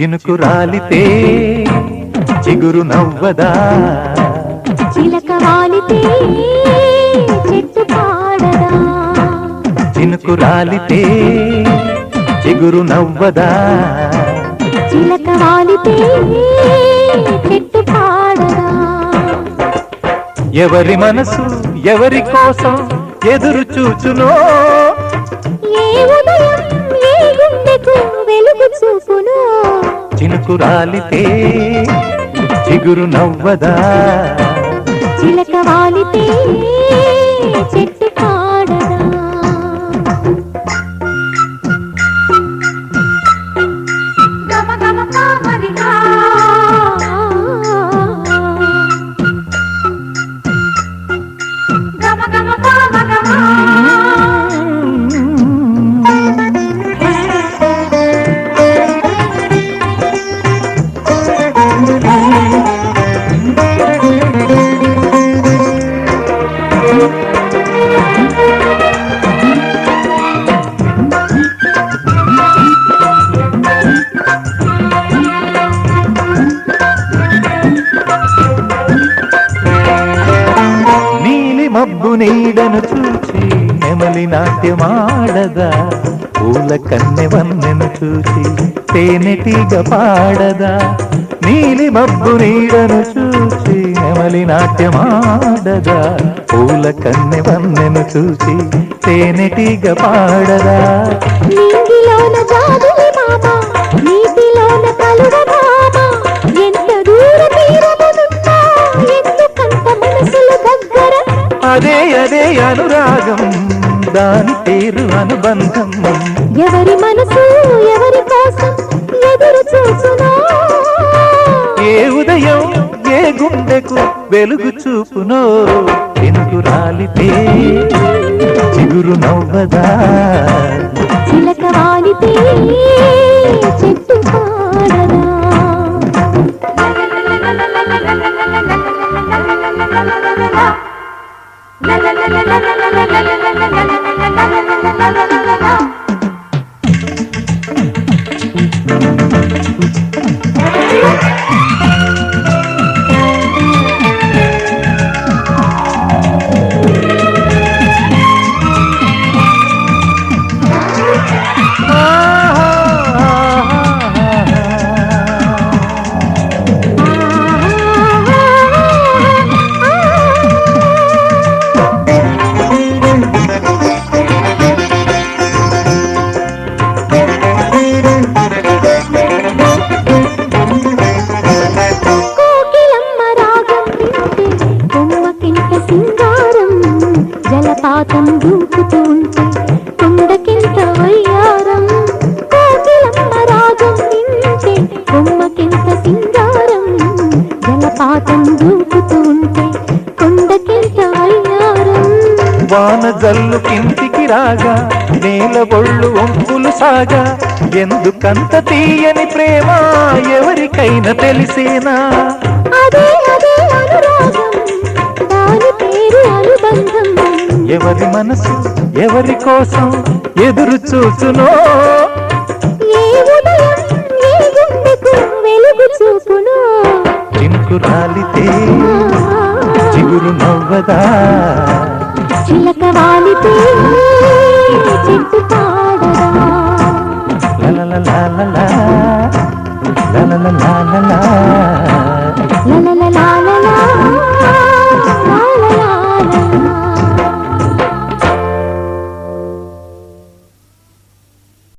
చినుకు రాలితే చిగురు నవ్వదా, చిలక వాలితే చెట్టు పాడదా, చినుకు రాలితే చిగురు నవ్వదా, చిలక వాలితే చెట్టు పాడదా. ఎవరి మనసు ఎవరి కోసం ఎదురు చూచునో, ఏ ఉదయం ఏ గుండెకు వెలుగు చూపునో, చినుకు రాలితే చిగురు నవ్వదా, చిలక వాలితే చెట్టు పాడదా. గమ గమ పామరిగా, గమ గమ పామగమా, నీలి మబ్బు నీడను చూచి నెమలి నాట్యమాడదా, పూల కన్నె వన్నెను చూచి తేనెటీగ పాడదా, నీలి మబ్బు నీడను చూచి నెమలి నాట్యమాడదా, పూల కన్నె వన్నెను చూచి తేనెటీగ పాడదా. నీటిలోన జాబిలి మామ, నీటిలోన కలువ మామ, ఎంత దూర తీరమునున్నా ఎందుకంత మనసులు దగ్గర. అదే అదే అనురాగం, దాని పేరు అనుబంధం. ఎవరి మనసు ఎవరి కోసం ఎదురు చూసునో, ఏ ఉదయం ఏ గుండెకు వెలుగు చూపునో, చినుకు రాలితే చిగురు నవ్వదా, చిలక వాలితే చెట్టు పాడదా. జలపాతం దూకుతూ ఉంటే కొండకింత వయ్యారం, కోకిలమ్మ రాగం వింటే కొమ్మకింత సింగారం, జలపాతం దూకుతూ ఉంటే కొండకింత వయ్యారం. వాన జల్లు కింటికి రాగా నేల ఒళ్ళు ఒంపులు సాగా, ఎందుకంత తీయని ప్రేమ ఎవరికైనా తెలిసేనా. అదే అదే అనురాగం, దాని పేరు అనుబంధం. ఎవరి మనసు ఎవరి కోసం ఎదురు చూచునో, ఏ ఉదయం ఏ గుండెకు వెలుగు చూపునో, చినుకు రాలితే చిగురు నవ్వదా, చిలక వాలితే చెట్టు పాడదా. లలలలలలా, లలలలలలా.